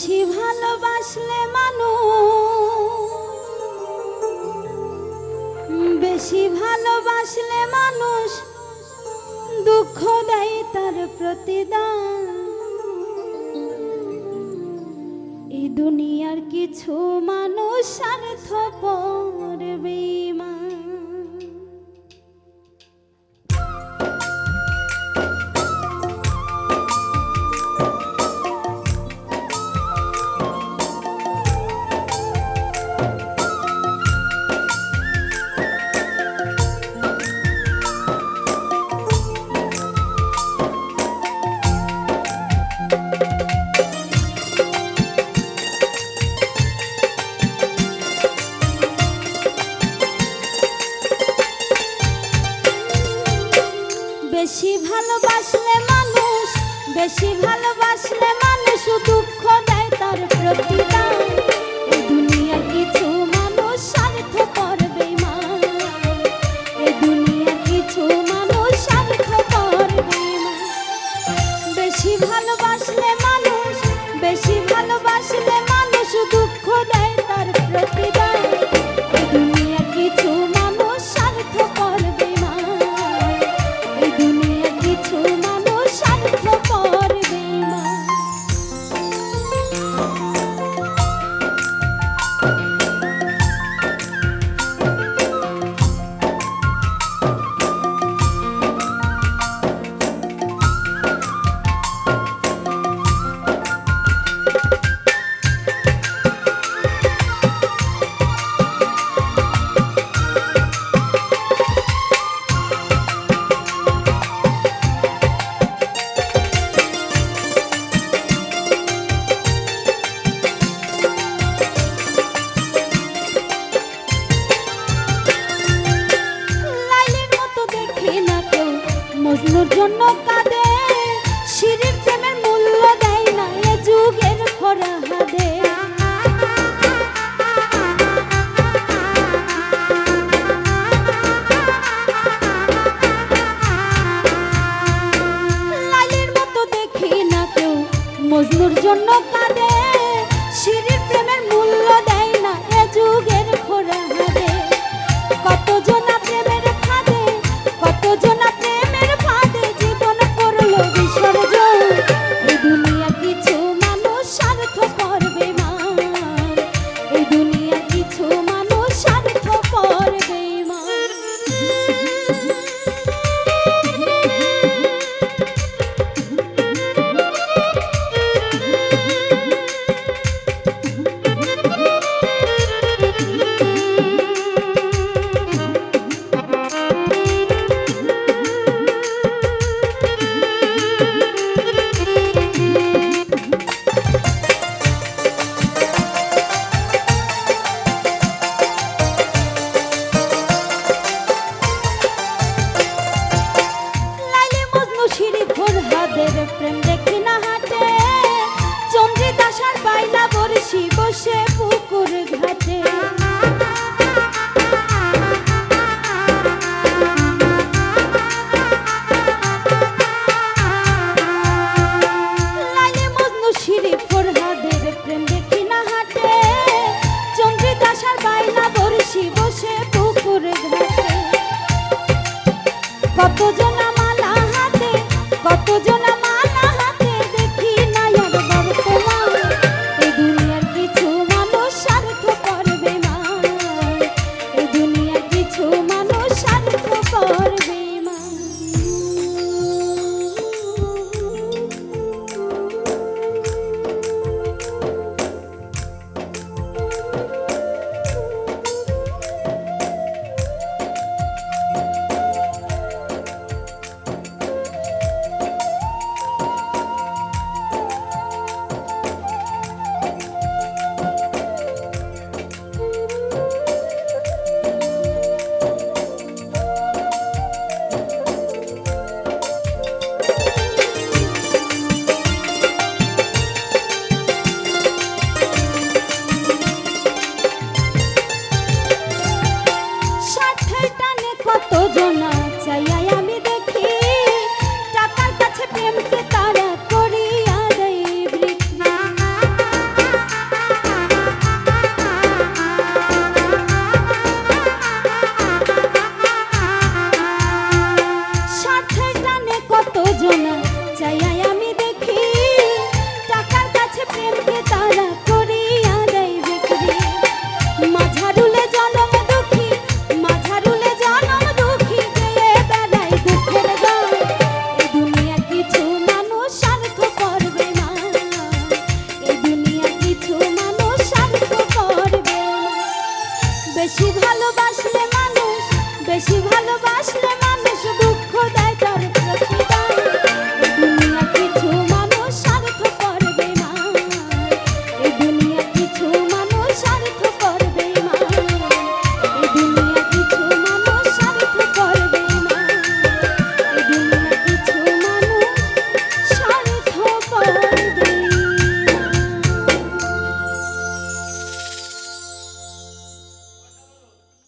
বেশি ভালোবাসলে মানুষ দুঃখ দেয় তার প্রতিদান। এই দুনিয়ার কিছু মানুষ স্বার্থপর বেঈমান। বেশি ভালোবাসলে মানুষ দুঃখ দেয় তার প্রতিদান। এই দুনিয়ার কিছু মানুষ স্বার্থপর বেঈমান। এই দুনিয়ার কিছু মানুষ স্বার্থপর বেঈমান। বেশি ভালোবাসলে মানুষ দুঃখ দেয় তার প্রতিদান। এই দুনিয়ার কিছু মানুষ স্বার্থপর বেঈমান। এই দুনিয়ার কিছু মানুষ স্বার্থপর বেঈমান। মজনুর জন্য কাঁদে, শিরির প্রেমের মূল্য দেয় না এ যুগের ফরহাদে। লাইলির মতো দেখি না কেউ মজনুর জন্য কাঁদে, শিরির প্রেমের মূল্য দেয় না এ যুগের ফরহাদে। কতজনা প্রেমের ফাঁদে, কতজনা প্রেম দেখি না হাটে, চন্দ্রিদাসার বাইলা বর্ষি বসে পুকুর ঘাটে। লাইলি মজনু শিরি ফরহাদের প্রেম দেখি না হাটে, চন্দ্রিদাসার বাইলা বর্ষি বসে পুকুর ঘাটে। কতজনা মালা হাতে, কতজনা